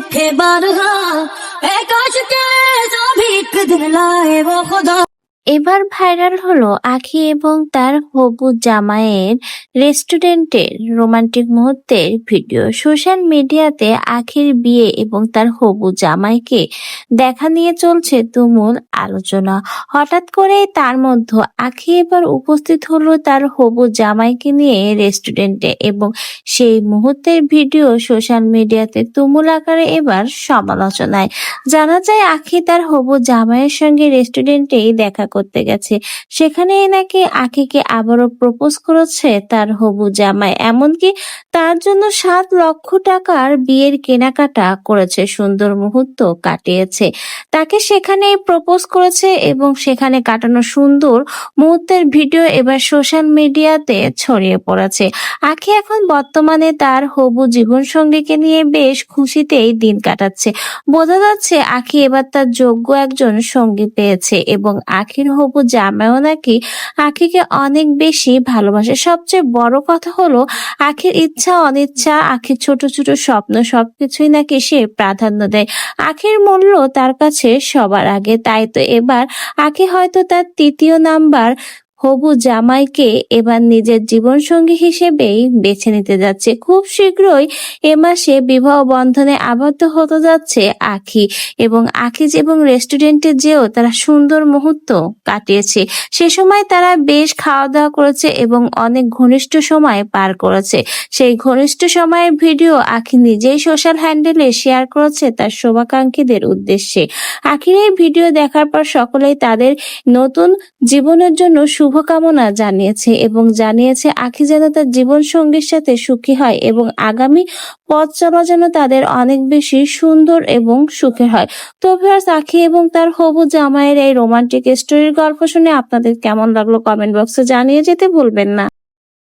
लिखे बारहा ए काश के जो भी एक दिन लाए वो खुदा। এবার ভাইরাল হলো আখি এবং তার হবু জামাইয়ের রেস্টুরেন্টের রোমান্টিক মুহূর্তের ভিডিও। সোশ্যাল মিডিয়াতে আখির বিয়ে এবং তার হবু জামাইকে দেখা নিয়ে চলছে তুমুল আলোচনা। হঠাৎ করে তার মধ্যে আখি এবার উপস্থিত হলো তার হবু জামাইকে নিয়ে রেস্টুরেন্টে এবং সেই মুহূর্তের ভিডিও সোশ্যাল মিডিয়াতে তুমুল আকারে এবার সমালোচনায়। জানা যায় আখি তার হবু জামাইয়ের সঙ্গে রেস্টুরেন্টেই দেখা করতে গেছে। সেখানেই নাকি আখিকে আবারও প্রপোজ করেছে তার হবু জামাই, এমনকি তার জন্য 7 লক্ষ টাকার বিয়ের কেনাকাটা করেছে, সুন্দর মুহূর্ত কাটিয়েছে। তাকে সেখানেই প্রপোজ করেছে এবং সেখানে কাটানো সুন্দর মুহূর্তের ভিডিও এবার সোশ্যাল মিডিয়াতে ছড়িয়ে পড়েছে। আখি এখন বর্তমানে তার হবু জীবনসঙ্গীকে নিয়ে বেশ খুশিতেই দিন কাটাচ্ছে। বোঝা যাচ্ছে আখি এবার তার যোগ্য একজন সঙ্গী পেয়েছে এবং আখির হবু জামাইও নাকি আখিকে অনেক বেশি ভালোবাসে। সবচেয়ে বড় কথা হলো আখির ইচ্ছা অনিচ্ছা, আখির ছোট ছোট স্বপ্ন সবকিছুই নাকি সে প্রাধান্য দেয়। আখির মূল্য তার কাছে সবার আগে। তাই তো এবার আখি হয়তো তার 3য় নাম্বার হবু জামাইকে এবার নিজের জীবনসঙ্গী হিসেবেই বেছে নিতে যাচ্ছে। খুব শীঘ্রই এ মাসে বিবাহ বন্ধনে আবদ্ধ হতে যাচ্ছে আখি এবং আখি এবং রেস্টুরেন্টে যেও তারা সুন্দর মুহূর্ত কাটিয়েছে। সে সময় তারা বেশ খাওয়া দাওয়া করেছে এবং অনেক ঘনিষ্ঠ সময় পার করেছে। সেই ঘনিষ্ঠ সময়ের ভিডিও আখি নিজেই সোশ্যাল হ্যান্ডেলে শেয়ার করেছে তার শুভাকাঙ্ক্ষীদের উদ্দেশ্যে। আখির এই ভিডিও দেখার পর সকলেই তাদের নতুন জীবনের জন্য শুভকামনা জানিয়েছে এবং জানিয়েছে আখি যেন তার জীবন সঙ্গীর সাথে সুখী হয় এবং আগামী পথ চলা যেন তাদের অনেক বেশি সুন্দর এবং সুখের হয়। তো ভিউয়ার্স, আখি এবং তার হবু জামাইয়ের এই রোমান্টিক স্টোরির গল্প শুনে আপনাদের কেমন লাগলো কমেন্ট বক্সে জানিয়ে যেতে ভুলবেন না।